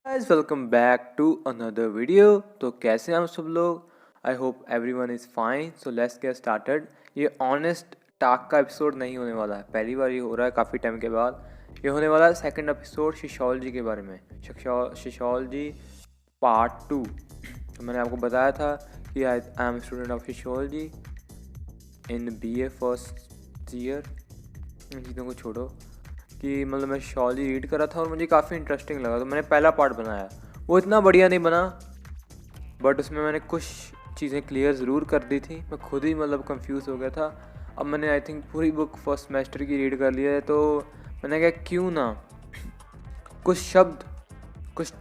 Guys welcome back to another video. तो कैसे हैं हम सब लोग? I hope everyone is fine. So let's get started. ये ऑनेस्ट टॉक का एपिसोड नहीं होने वाला है, पहली बार ये हो रहा है काफ़ी टाइम के बाद। ये होने वाला है सेकंड एपिसोड सोशियोलॉजी के बारे में, सोशियोलॉजी पार्ट 2। तो मैंने आपको बताया था कि I am student of sociology in BA first year. इन चीज़ों को छोड़ो कि मतलब मैं सोशियोलॉजी रीड कर रहा था और मुझे काफ़ी इंटरेस्टिंग लगा, तो मैंने पहला पार्ट बनाया। वो इतना बढ़िया नहीं बना, बट उसमें मैंने कुछ चीज़ें क्लियर ज़रूर कर दी थी। मैं खुद ही मतलब कंफ्यूज हो गया था। अब मैंने आई थिंक पूरी बुक फर्स्ट सेमेस्टर की रीड कर लिया है, तो मैंने कहा क्यों ना कुछ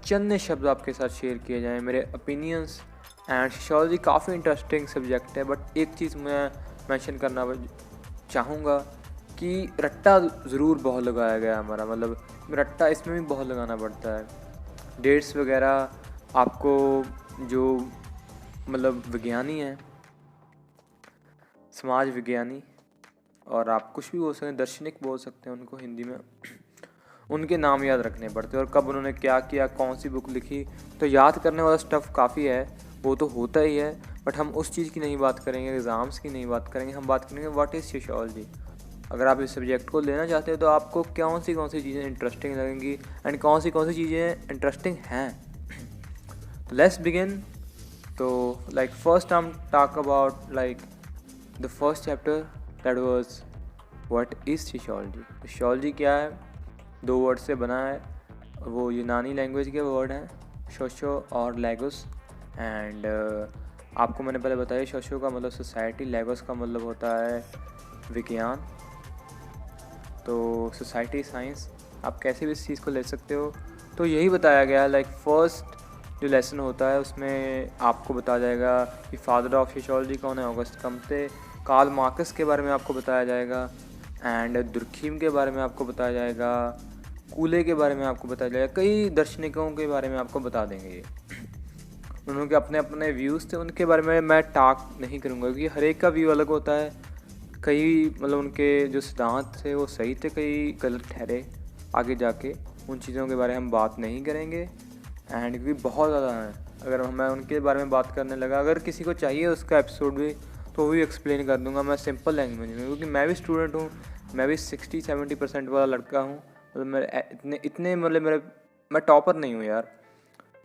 चंद शब्द आपके साथ शेयर किए जाएँ, मेरे ओपिनियंस। एंड सोशियोलॉजी काफ़ी इंटरेस्टिंग सब्जेक्ट है, बट एक चीज़ मैं मेंशन करना चाहूँगा कि रट्टा ज़रूर बहुत लगाया गया हमारा, मतलब रट्टा इसमें भी बहुत लगाना पड़ता है। डेट्स वगैरह आपको जो मतलब विज्ञानी हैं, समाज विज्ञानी, और आप कुछ भी बोल सकते हैं, दार्शनिक बोल सकते हैं उनको हिंदी में, उनके नाम याद रखने पड़ते हैं और कब उन्होंने क्या किया, कौन सी बुक लिखी। तो याद करने वाला स्टफ़ काफ़ी है, वो तो होता ही है, बट हम उस चीज़ की नहीं बात करेंगे, एग्ज़ाम्स की नहीं बात करेंगे। हम बात करेंगे व्हाट इज़ सोशियोलॉजी। अगर आप इस सब्जेक्ट को लेना चाहते हो तो आपको कौन सी चीज़ें इंटरेस्टिंग लगेंगी एंड कौन सी चीज़ें इंटरेस्टिंग हैं। तो लेट्स बिगिन। तो लाइक फर्स्ट हम talk about like the first chapter that was what is sociology. Sociology क्या है? 2 वर्ड से बना है, वो यूनानी लैंग्वेज के वर्ड हैं, सोशो और लेगोस। एंड आपको मैंने पहले बताया सोशो का मतलब सोसाइटी, लेगोस का मतलब होता है विज्ञान। तो सोसाइटी साइंस आप कैसे भी इस चीज़ को ले सकते हो। तो यही बताया गया लाइक फर्स्ट जो लेसन होता है उसमें आपको बताया जाएगा कि फादर ऑफ सोशियोलॉजी कौन है, ऑगस्ट कम्ते। कार्ल मार्क्स के बारे में आपको बताया जाएगा, एंड दुर्खीम के बारे में आपको बताया जाएगा, कूले के बारे में आपको बताया जाएगा, कई दार्शनिकों के बारे में आपको बता देंगे। ये उन्होंने अपने अपने व्यूज़ थे, उनके बारे में मैं टॉक नहीं करूँगा क्योंकि हर एक का व्यू अलग होता है। कई मतलब उनके जो सिद्धांत थे वो सही थे, कई गलत ठहरे आगे जाके। उन चीज़ों के बारे में हम बात नहीं करेंगे, एंड क्योंकि बहुत ज़्यादा हैं, अगर मैं उनके बारे में बात करने लगा, अगर किसी को चाहिए उसका एपिसोड भी तो वो भी एक्सप्लेन कर दूंगा मैं सिंपल लैंग्वेज में, क्योंकि मैं भी स्टूडेंट हूँ। मैं भी 60-70% वाला लड़का हूँ, मतलब मेरे इतने मतलब मैं टॉपर नहीं हूँ यार,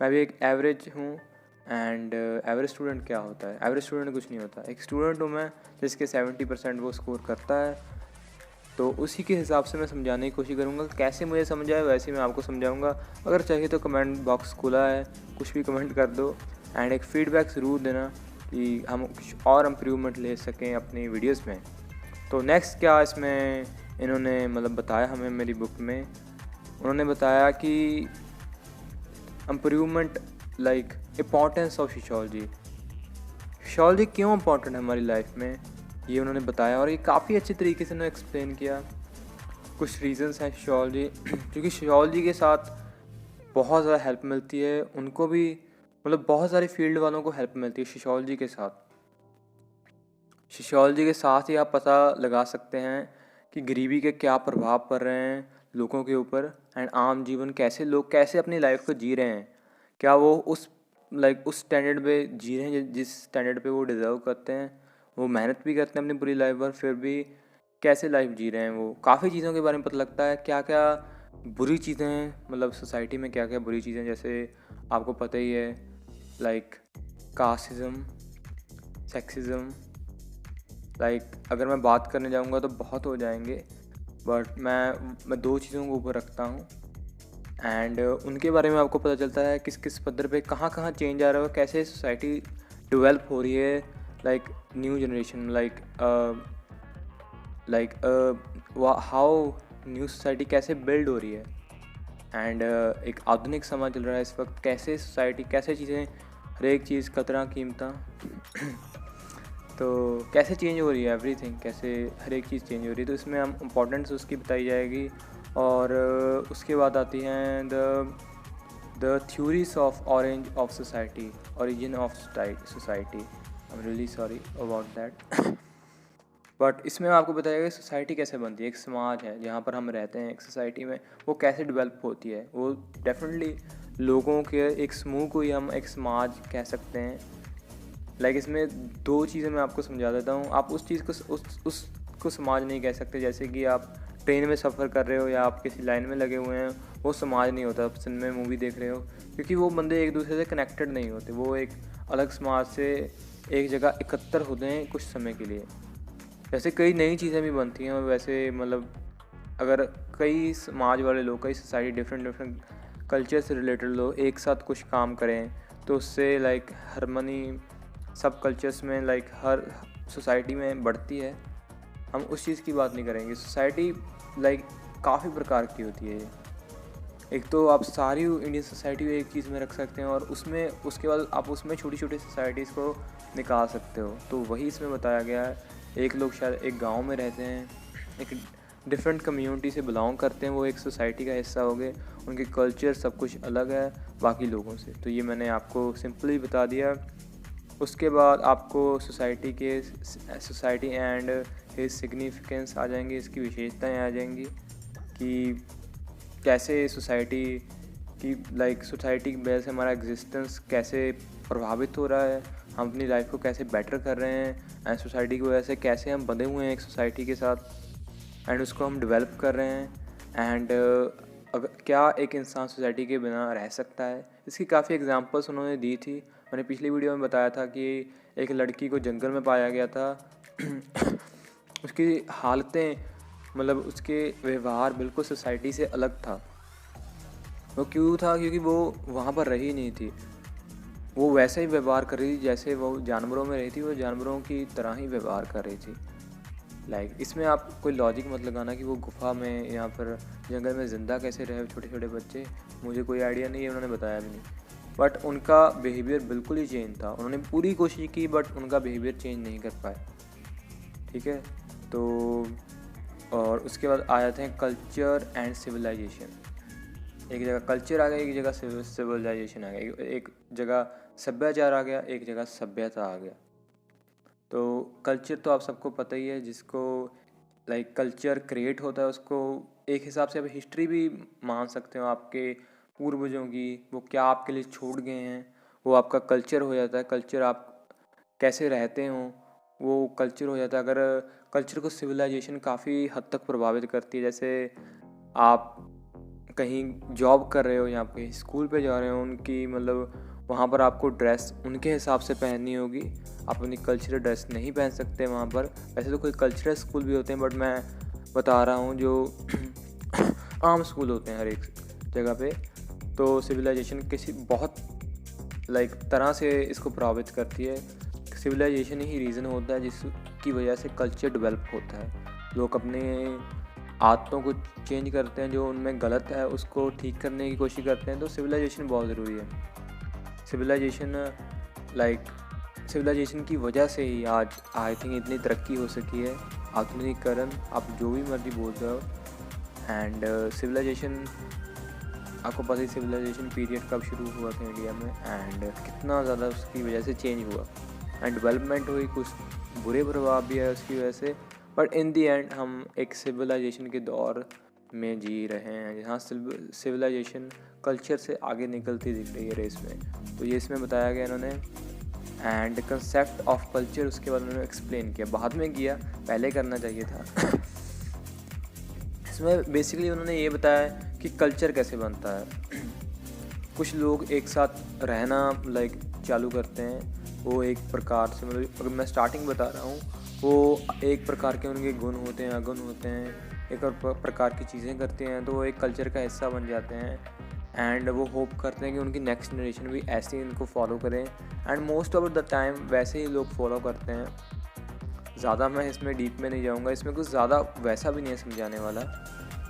मैं भी एक एवरेज हूँ। एंड एवरेज स्टूडेंट क्या होता है? एवरेज स्टूडेंट कुछ नहीं होता, एक स्टूडेंट हूँ मैं जिसके 70% वो स्कोर करता है। तो उसी के हिसाब से मैं समझाने की कोशिश करूँगा, कैसे मुझे समझाए वैसे मैं आपको समझाऊँगा। अगर चाहिए तो कमेंट बॉक्स खुला है, कुछ भी कमेंट कर दो, एंड एक फ़ीडबैक ज़रूर देना कि हम कुछ और इम्प्रूवमेंट ले सकें अपनी वीडियोज़ में। तो नेक्स्ट क्या इसमें इन्होंने मतलब बताया हमें, मेरी बुक में उन्होंने बताया कि improvement like importance of sociology. Sociology क्यों इम्पोर्टेंट है हमारी लाइफ में, ये उन्होंने बताया, और ये काफ़ी अच्छी तरीके से उन्होंने एक्सप्लेन किया। कुछ रीजंस हैं सोशियोलॉजी क्योंकि सोशियोलॉजी के साथ बहुत ज़्यादा हेल्प मिलती है उनको भी, मतलब बहुत सारे फील्ड वालों को हेल्प मिलती है सोशियोलॉजी के साथ। सोशियोलॉजी के साथ ही आप पता लगा सकते हैं कि गरीबी के क्या प्रभाव पड़ रहे हैं लोगों के ऊपर, एंड आम जीवन कैसे लोग कैसे अपनी लाइफ को जी रहे हैं। क्या वो उस उस स्टैंडर्ड पे जी रहे हैं जिस स्टैंडर्ड पे वो डिज़र्व करते हैं? वो मेहनत भी करते हैं अपनी पूरी लाइफ भर, फिर भी कैसे लाइफ जी रहे हैं वो। काफ़ी चीज़ों के बारे में पता लगता है, क्या क्या बुरी चीज़ें हैं, मतलब सोसाइटी में क्या क्या बुरी चीज़ें, जैसे आपको पता ही है लाइक कास्टिज़म, सेक्सिज़म। अगर मैं बात करने जाऊंगा तो बहुत हो जाएंगे, बट मैं 2 चीज़ों को ऊपर रखता हूँ, एंड उनके बारे में आपको पता चलता है किस किस पद्धर पे कहाँ कहाँ चेंज आ रहा है, कैसे सोसाइटी डेवलप हो रही है, new generation, how new society कैसे बिल्ड हो रही है। एंड एक आधुनिक समाज चल रहा है इस वक्त, कैसे सोसाइटी, कैसे चीज़ें, हर एक चीज़ कतरा कीमता तो कैसे चेंज हो रही है एवरीथिंग, कैसे हर एक चीज़ चेंज हो रही है। तो इसमें हम इम्पोर्टेंस उसकी बताई जाएगी, और उसके बाद आती हैं the theories of orange of society, origin of society. I am really sorry about that but इसमें आपको बताया कि सोसाइटी कैसे बनती है, एक समाज है जहाँ पर हम रहते हैं, एक सोसाइटी में वो कैसे डेवलप होती है। वो डेफिनेटली लोगों के एक समूह को ही हम एक समाज कह सकते हैं। लाइक इसमें 2 चीज़ें मैं आपको समझा देता हूँ। आप उस चीज़ को उसको समाज नहीं कह सकते, जैसे कि आप ट्रेन में सफ़र कर रहे हो या आप किसी लाइन में लगे हुए हैं, वो समाज नहीं होता। आप सिनेमा में मूवी देख रहे हो, क्योंकि वो बंदे एक दूसरे से कनेक्टेड नहीं होते, वो एक अलग समाज से एक जगह एकत्र होते हैं कुछ समय के लिए। जैसे कई नई चीज़ें भी बनती हैं, वैसे मतलब अगर कई समाज वाले लोग, कई सोसाइटी डिफरेंट कल्चर से रिलेटेड लोग एक साथ कुछ काम करें, तो उससे लाइक हार्मनी सब कल्चर्स में लाइक हर सोसाइटी में बढ़ती है। हम उस चीज़ की बात नहीं करेंगे। सोसाइटी लाइक काफ़ी प्रकार की होती है। एक तो आप सारी इंडियन सोसाइटी को एक चीज़ में रख सकते हैं, और उसमें उसके बाद आप उसमें छोटी छोटी सोसाइटीज़ को निकाल सकते हो। तो वही इसमें बताया गया है। एक लोग शायद एक गांव में रहते हैं, एक डिफरेंट कम्युनिटी से बिलोंग करते हैं, वो एक सोसाइटी का हिस्सा हो गए, उनके कल्चर सब कुछ अलग है बाकी लोगों से। तो ये मैंने आपको सिंपली बता दिया। उसके बाद आपको सोसाइटी एंड हिज सिग्निफिकेंस आ जाएंगी, इसकी विशेषताएं आ जाएंगी कि कैसे सोसाइटी की सोसाइटी की वजह से हमारा एग्जिस्टेंस कैसे प्रभावित हो रहा है, हम अपनी लाइफ को कैसे बेटर कर रहे हैं, एंड सोसाइटी की वजह से कैसे हम बंधे हुए हैं एक सोसाइटी के साथ एंड उसको हम डेवलप कर रहे हैं, एंड अगर क्या एक इंसान सोसाइटी के बिना रह सकता है। इसकी काफ़ी एग्जांपल्स उन्होंने दी थी। मैंने पिछली वीडियो में बताया था कि एक लड़की को जंगल में पाया गया था उसकी हालतें मतलब उसके व्यवहार बिल्कुल सोसाइटी से अलग था। वो क्यों था? क्योंकि वो वहाँ पर रही नहीं थी, वो वैसा ही व्यवहार कर रही थी जैसे वो जानवरों में रही थी, वो जानवरों की तरह ही व्यवहार कर रही थी। इसमें आप कोई लॉजिक मत लगाना कि वो गुफा में या फिर जंगल में ज़िंदा कैसे रहे छोटे छोटे बच्चे, मुझे कोई आइडिया नहीं है, उन्होंने बताया भी नहीं। बट उनका बिहेवियर बिल्कुल ही चेंज था। उन्होंने पूरी कोशिश की बट उनका बिहेवियर चेंज नहीं कर पाए। ठीक है, तो और उसके बाद आ जाते हैं कल्चर एंड सिविलाइजेशन। एक जगह कल्चर आ गया, एक जगह सिविलाइजेशन आ गया, एक जगह सभ्याचार आ गया, एक जगह सभ्यता आ गया। तो कल्चर तो आप सबको पता ही है, जिसको कल्चर क्रिएट होता है उसको एक हिसाब से आप हिस्ट्री भी मान सकते हो आपके पूर्वजों की, वो क्या आपके लिए छोड़ गए हैं, वो आपका कल्चर हो जाता है। कल्चर आप कैसे रहते हो वो कल्चर हो जाता है। अगर कल्चर को सिविलाइजेशन काफ़ी हद तक प्रभावित करती है। जैसे आप कहीं जॉब कर रहे हो या आप कहीं स्कूल पे जा रहे हो, उनकी वहाँ पर आपको ड्रेस उनके हिसाब से पहननी होगी। आप अपनी कल्चरल ड्रेस नहीं पहन सकते वहाँ पर। वैसे तो कोई कल्चरल स्कूल भी होते हैं, बट मैं बता रहा हूँ जो आम स्कूल होते हैं हर एक जगह पे। तो सिविलाइजेशन किसी बहुत तरह से इसको प्रभावित करती है। सिविलाइजेशन ही रीज़न होता है जिसकी वजह से कल्चर डेवलप होता है। लोग अपने आदतों को चेंज करते हैं, जो उनमें गलत है उसको ठीक करने की कोशिश करते हैं। तो सिविलाइजेशन बहुत ज़रूरी है। सिविलाइजेशन की वजह से ही आज आई थिंक इतनी तरक्की हो सकी है, आधुनिकीकरण, आप जो भी मर्जी बोल रहे हो। एंड सिविलाइजेशन, आपको पता ही सिविलाइजेशन पीरियड कब शुरू हुआ था इंडिया में, एंड कितना ज़्यादा उसकी वजह से चेंज हुआ एंड डेवलपमेंट हुई। कुछ बुरे प्रभाव भी है उसकी वजह से, बट इन दी एंड हम एक सिविलाइजेशन के दौर में जी रहे हैं जहाँ सिविलाइजेशन कल्चर से आगे निकलती दिख रही है रेस में। तो ये इसमें बताया गया इन्होंने। एंड कंसेप्ट ऑफ कल्चर उसके बाद उन्होंने एक्सप्लेन किया, बाद में किया, पहले करना चाहिए था। इसमें बेसिकली उन्होंने ये बताया कि कल्चर कैसे बनता है। कुछ लोग एक साथ रहना चालू करते हैं, वो एक प्रकार से अगर मैं स्टार्टिंग बता रहा हूँ, वो एक प्रकार के उनके गुण होते हैं, अगुण होते हैं, एक और प्रकार की चीज़ें करते हैं, तो वो एक कल्चर का हिस्सा बन जाते हैं। एंड वो होप करते हैं कि उनकी नेक्स्ट जनरेशन भी ऐसे ही इनको फॉलो करें, and most of the time वैसे ही लोग फॉलो करते हैं। ज़्यादा मैं इसमें डीप में नहीं जाऊँगा, इसमें कुछ ज़्यादा वैसा भी नहीं है समझाने वाला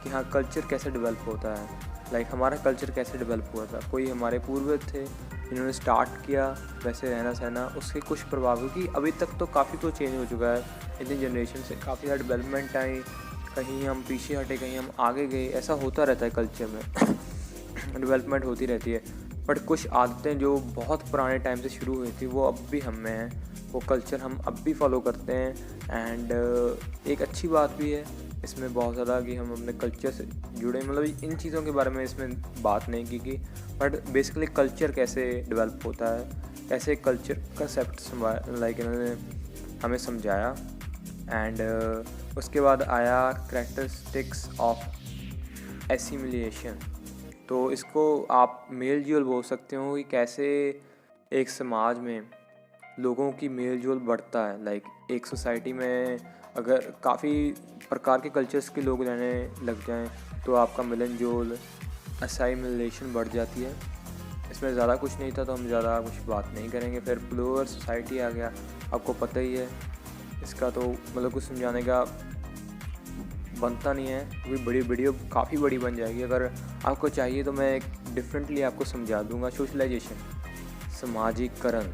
कि हाँ कल्चर कैसे डेवलप होता है। हमारा कल्चर कैसे डेवलप हुआ था, कोई हमारे पूर्वज थे जिन्होंने स्टार्ट किया वैसे रहना सहना, उसके कुछ प्रभाव, क्योंकि अभी तक तो काफ़ी कुछ चेंज हो चुका है इतनी जनरेशन से, काफ़ी ज़्यादा डेवलपमेंट आई, कहीं हम पीछे हटे, कहीं हम आगे गए, ऐसा होता रहता है कल्चर में। डेवलपमेंट होती रहती है। बट कुछ आदतें जो बहुत पुराने टाइम से शुरू हुई थी वो अब भी हम में हैं, वो कल्चर हम अब भी फॉलो करते हैं। एंड एक अच्छी बात भी है इसमें बहुत ज़्यादा कि हम अपने कल्चर से जुड़े, मतलब इन चीज़ों के बारे में इसमें बात नहीं की, बट बेसिकली कल्चर कैसे डेवलप होता है, कैसे कल्चर कंसेप्ट लाइक इन्होंने हमें समझाया। एंड उसके बाद आया करैक्टरिस्टिक्स ऑफ एसिमिलिएशन। तो इसको आप मेल जोल बोल सकते हो कि कैसे एक समाज में लोगों की मेल जोल बढ़ता है। लाइक एक सोसाइटी में अगर काफ़ी प्रकार के कल्चर्स के लोग रहने लग जाएं तो आपका मिलन जोल असाइमिलेशन बढ़ जाती है। इसमें ज़्यादा कुछ नहीं था तो हम ज़्यादा कुछ बात नहीं करेंगे। फिर प्लूरल सोसाइटी आ गया, आपको पता ही है इसका, तो मतलब कुछ समझाने का बनता नहीं है क्योंकि बड़ी वीडियो काफ़ी बड़ी बन जाएगी। अगर आपको चाहिए तो मैं एक डिफरेंटली आपको समझा दूंगा। सोशलाइजेशन, समाजीकरण,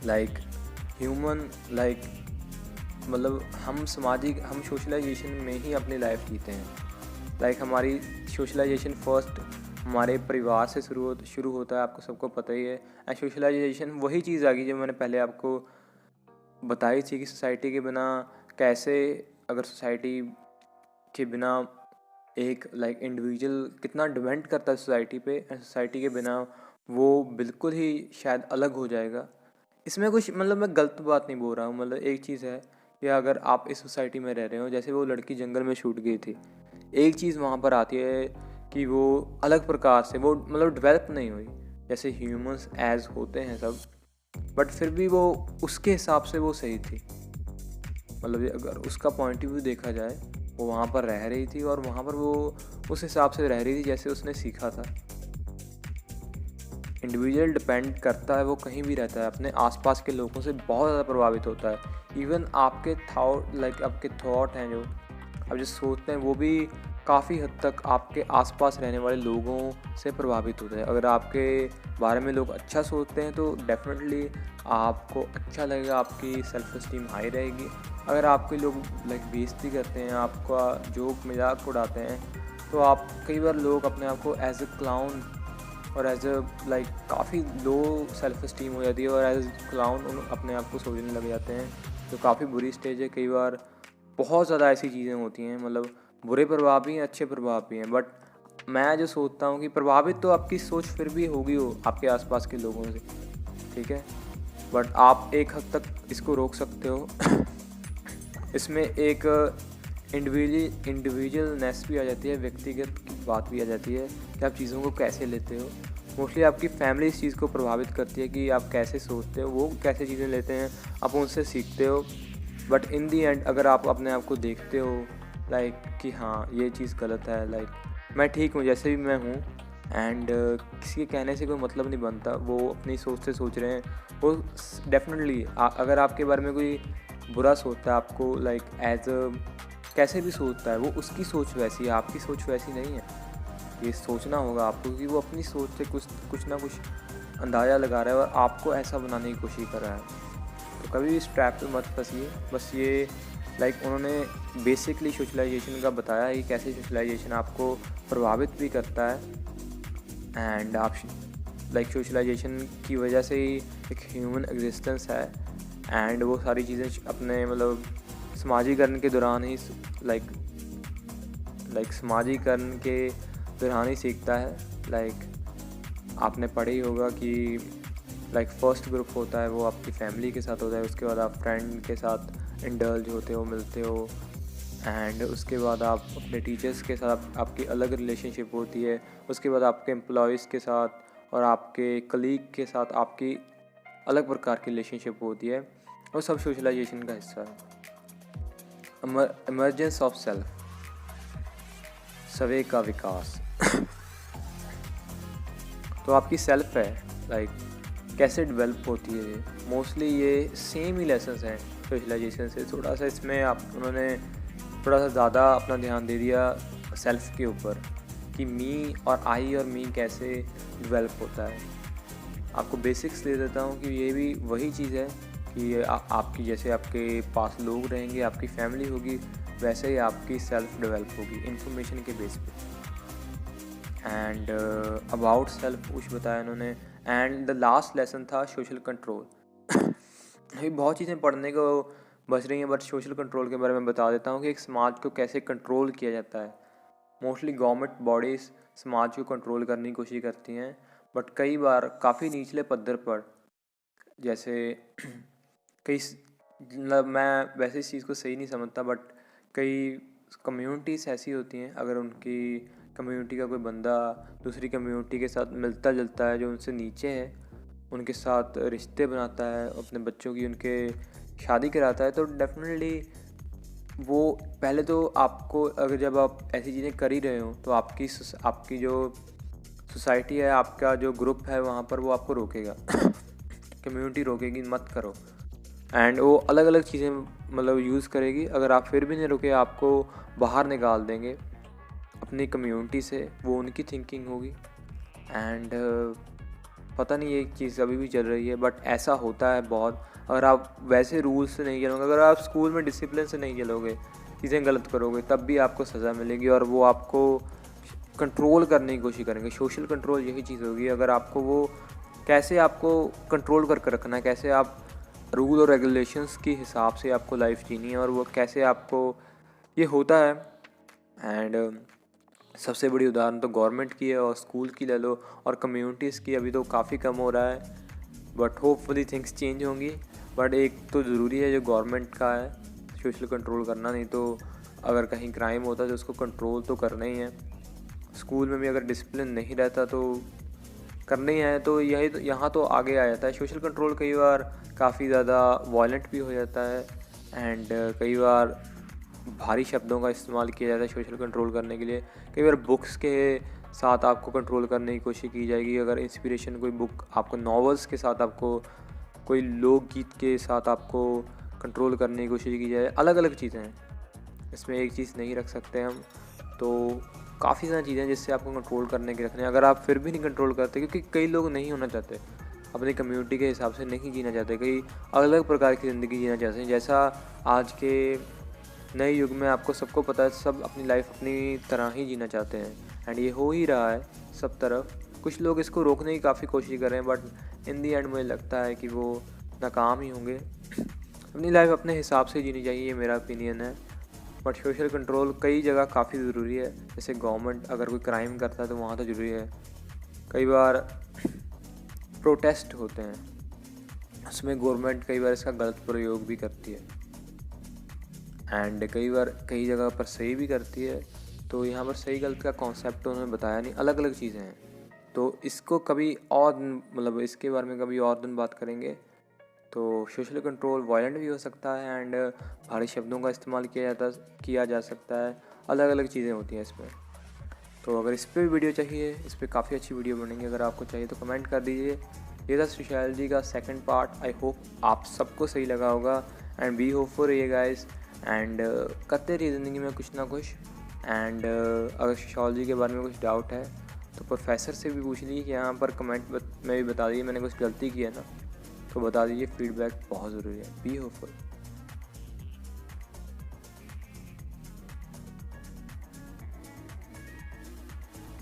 लाइक ह्यूमन, लाइक मतलब हम सोशलाइजेशन में ही अपनी लाइफ जीते हैं। लाइक हमारी सोशलाइजेशन फर्स्ट हमारे परिवार से शुरू होता है, आपको सबको पता ही है। एंड सोशलाइजेशन वही चीज़ आ गई जो मैंने पहले आपको बताई थी कि सोसाइटी के बिना कैसे, अगर सोसाइटी के बिना एक लाइक इंडिविजुअल कितना डिपेंड करता है सोसाइटी पे, एंड सोसाइटी के बिना वो बिल्कुल ही शायद अलग हो जाएगा। इसमें कुछ मतलब मैं गलत बात नहीं बोल रहा हूँ। मतलब एक चीज़ है कि अगर आप इस सोसाइटी में रह रहे हो, जैसे वो लड़की जंगल में छूट गई थी, एक चीज़ वहाँ पर आती है कि वो अलग प्रकार से वो मतलब डेवलप नहीं हुई जैसे ह्यूमंस एज होते हैं सब, बट फिर भी वो उसके हिसाब से वो सही थी। मतलब अगर उसका पॉइंट ऑफ व्यू देखा जाए, वो वहाँ पर रह रही थी और वहाँ पर वो उस हिसाब से रह रही थी जैसे उसने सीखा था। इंडिविजुअल डिपेंड करता है, वो कहीं भी रहता है, अपने आसपास के लोगों से बहुत ज़्यादा प्रभावित होता है। इवन आपके आपके थॉट हैं जो आप जो सोचते हैं वो भी काफ़ी हद तक आपके आसपास रहने वाले लोगों से प्रभावित होता है। अगर आपके बारे में लोग अच्छा सोचते हैं तो डेफिनेटली आपको अच्छा लगेगा, आपकी सेल्फ एस्टीम हाई रहेगी। अगर आपके लोग लाइक बेइज्जती करते हैं, आपका जोक मजाक उड़ाते हैं, तो आप कई बार लोग अपने आप को एज ए क्लाउन और एज अ लाइक काफ़ी लो सेल्फ एस्टीम हो जाती है और एज क्लाउन अपने आप को सोचने लग जाते हैं, जो काफ़ी बुरी स्टेज है। कई बार बहुत ज़्यादा ऐसी चीज़ें होती हैं, मतलब बुरे प्रभाव भी हैं, अच्छे प्रभाव भी हैं। बट मैं जो सोचता हूँ कि प्रभावित तो आपकी सोच फिर भी होगी हो आपके आसपास के लोगों से, ठीक है, बट आप एक हद तक इसको रोक सकते हो। इसमें एक इंडिविजुअलनेस भी आ जाती है, व्यक्तिगत की बात भी आ जाती है कि आप चीज़ों को कैसे लेते हो। मोस्टली आपकी फैमिली इस चीज़ को प्रभावित करती है कि आप कैसे सोचते हो, वो कैसे चीज़ें लेते हैं, आप उनसे सीखते हो। बट इन दी एंड अगर आप अपने आप को देखते हो लाइक कि हाँ ये चीज़ गलत है, लाइक मैं ठीक हूँ जैसे भी मैं हूँ, एंड किसी के कहने से कोई मतलब नहीं बनता, वो अपनी सोच से सोच रहे हैं, वो डेफिनेटली अगर आपके बारे में कोई बुरा सोचता है आपको लाइक एज कैसे भी सोचता है, वो उसकी सोच वैसी है, आपकी सोच वैसी नहीं है। ये सोचना होगा आपको कि वो अपनी सोच से कुछ ना कुछ अंदाज़ा लगा रहा है और आपको ऐसा बनाने की कोशिश कर रहा है। तो कभी भी इस ट्रैप पे मत फंसिए। बस ये लाइक उन्होंने बेसिकली सोशलाइजेशन का बताया कि कैसे सोशलाइजेशन आपको प्रभावित भी करता है, एंड आप लाइक सोशलाइजेशन की वजह से ही एक ह्यूमन एग्जिस्टेंस है, एंड वो सारी चीज़ें अपने मतलब समाजीकरण के दौरान ही लाइक समाजीकरण के दौरान ही सीखता है। लाइक आपने पढ़ा ही होगा कि लाइक फर्स्ट ग्रुप होता है वो आपकी फैमिली के साथ होता है, उसके बाद आप फ्रेंड के साथ इंडल्ज होते हो, मिलते हो, एंड उसके बाद आप अपने टीचर्स के साथ आपकी अलग रिलेशनशिप होती है, उसके बाद आपके एम्प्लॉयज़ के साथ और आपके कलीग के साथ आपकी अलग प्रकार की रिलेशनशिप होती है। वो सब सोशलाइजेशन का हिस्सा है। इमर्जेंस ऑफ सेल्फ, स्वे का विकास। तो आपकी सेल्फ है लाइक कैसे डेवलप होती है, मोस्टली ये सेम ही लेसन्स हैं सोशलाइजेशन से। थोड़ा सा इसमें उन्होंने थोड़ा सा ज़्यादा अपना ध्यान दे दिया सेल्फ के ऊपर कि मी और आई और मी कैसे डेवलप होता है। आपको बेसिक्स दे देता हूँ कि ये भी वही चीज़ है कि आपकी जैसे आपके पास लोग रहेंगे, आपकी फैमिली होगी, वैसे ही आपकी सेल्फ डेवलप होगी इंफॉर्मेशन के बेस पे। एंड अबाउट सेल्फ कुछ बताया इन्होंने, एंड द लास्ट लेसन था सोशल कंट्रोल। अभी बहुत चीज़ें पढ़ने को बच रही हैं। बट सोशल कंट्रोल के बारे में बता देता हूँ कि एक समाज को कैसे कंट्रोल किया जाता है। मोस्टली गवर्नमेंट बॉडीज़ समाज को कंट्रोल करने की कोशिश करती हैं, बट कई बार काफ़ी निचले पद्धर पर, जैसे कई मतलब मैं वैसे इस चीज़ को सही नहीं समझता, बट कई कम्युनिटीज़ ऐसी होती हैं, अगर उनकी कम्युनिटी का कोई बंदा दूसरी कम्युनिटी के साथ मिलता जुलता है, जो उनसे नीचे है, उनके साथ रिश्ते बनाता है, अपने बच्चों की उनके शादी कराता है, तो डेफिनेटली वो पहले तो आपको, अगर जब आप ऐसी चीज़ें कर ही रहे हो तो आपकी जो सोसाइटी है, आपका जो ग्रुप है वहाँ पर, वो आपको रोकेगा कम्युनिटी रोकेगी मत करो, एंड वो अलग अलग चीज़ें मतलब यूज़ करेगी। अगर आप फिर भी नहीं रुके, आपको बाहर निकाल देंगे अपनी कम्युनिटी से, वो उनकी थिंकिंग होगी। एंड पता नहीं ये चीज़ अभी भी चल रही है, बट ऐसा होता है बहुत। अगर आप वैसे रूल्स से नहीं चलोगे, अगर आप स्कूल में डिसिप्लिन से नहीं चलोगे, चीज़ें गलत करोगे, तब भी आपको सज़ा मिलेगी और वो आपको कंट्रोल करने की कोशिश करेंगे। सोशल कंट्रोल यही चीज़ होगी। अगर आपको वो कैसे आपको कंट्रोल करके रखना है, कैसे आप रूल और रेगुलेशंस के हिसाब से आपको लाइफ जीनी है, और वो कैसे आपको ये होता है। एंड सबसे बड़ी उदाहरण तो गवर्नमेंट की है, और स्कूल की ले लो, और कम्युनिटीज़ की अभी तो काफ़ी कम हो रहा है, बट होपफुली थिंग्स चेंज होंगी। बट एक तो ज़रूरी है जो गवर्नमेंट का है, सोशल कंट्रोल करना, नहीं तो अगर कहीं क्राइम होता है तो उसको कंट्रोल तो करना ही है। स्कूल में भी अगर डिसिप्लिन नहीं रहता तो करना ही है। तो यही तो यहाँ तो आगे आ जाता है सोशल कंट्रोल। कई बार काफ़ी ज़्यादा वायलेंट भी हो जाता है, एंड कई बार भारी शब्दों का इस्तेमाल किया जाता है सोशल कंट्रोल करने के लिए। कई बार बुक्स के साथ आपको कंट्रोल करने की कोशिश की जाएगी। अगर इंस्पिरेशन कोई बुक आपको, नॉवेल्स के साथ आपको, कोई लोकगीत के साथ आपको कंट्रोल करने की कोशिश की जाए, अलग अलग चीज़ें हैं, इसमें एक चीज़ नहीं रख सकते हम। तो काफ़ी सारी चीज़ें जिससे आपको कंट्रोल करने के रखने हैं। अगर आप फिर भी नहीं कंट्रोल करते, क्योंकि कई लोग नहीं होना चाहते, अपनी कम्युनिटी के हिसाब से नहीं जीना चाहते, कई अलग अलग प्रकार की ज़िंदगी जीना चाहते हैं। जैसा आज के नए युग में आपको सबको पता है, सब अपनी लाइफ अपनी तरह ही जीना चाहते हैं, एंड ये हो ही रहा है सब तरफ। कुछ लोग इसको रोकने की काफ़ी कोशिश कर रहे हैं, बट इन दी एंड मुझे लगता है कि वो नाकाम ही होंगे। अपनी लाइफ अपने हिसाब से जीनी चाहिए, ये मेरा ओपिनियन है। बट सोशल कंट्रोल कई जगह काफ़ी ज़रूरी है। जैसे गवर्नमेंट अगर कोई क्राइम करता है तो वहाँ तो ज़रूरी है। कई बार प्रोटेस्ट होते हैं, उसमें गवर्नमेंट कई बार इसका गलत प्रयोग भी करती है, एंड कई बार कई जगह पर सही भी करती है। तो यहाँ पर सही गलत का कॉन्सेप्ट उन्होंने बताया नहीं, अलग अलग चीज़ें हैं। तो इसको कभी और मतलब इसके बारे में कभी और दिन बात करेंगे। तो सोशल कंट्रोल वायलेंट भी हो सकता है, एंड भारी शब्दों का इस्तेमाल किया जा सकता है, अलग अलग चीज़ें होती हैं इसमें। तो अगर इस पर भी वीडियो चाहिए, इस पर काफ़ी अच्छी वीडियो बनेंगी, अगर आपको चाहिए तो कमेंट कर दीजिए। ये था सोशियोलॉजी का सेकंड पार्ट। आई होप आप सबको सही लगा होगा, एंड बी होप फॉर ये गाइस, एंड करते रहिए ज़िंदगी में कुछ ना कुछ। एंड अगर सोशियोलॉजी के बारे में कुछ डाउट है तो प्रोफेसर से भी पूछ लीजिए, यहाँ पर कमेंट में भी बता दीजिए मैंने कुछ गलती की है ना, तो बता दीजिए। फीडबैक बहुत ज़रूरी है। Be hopeful.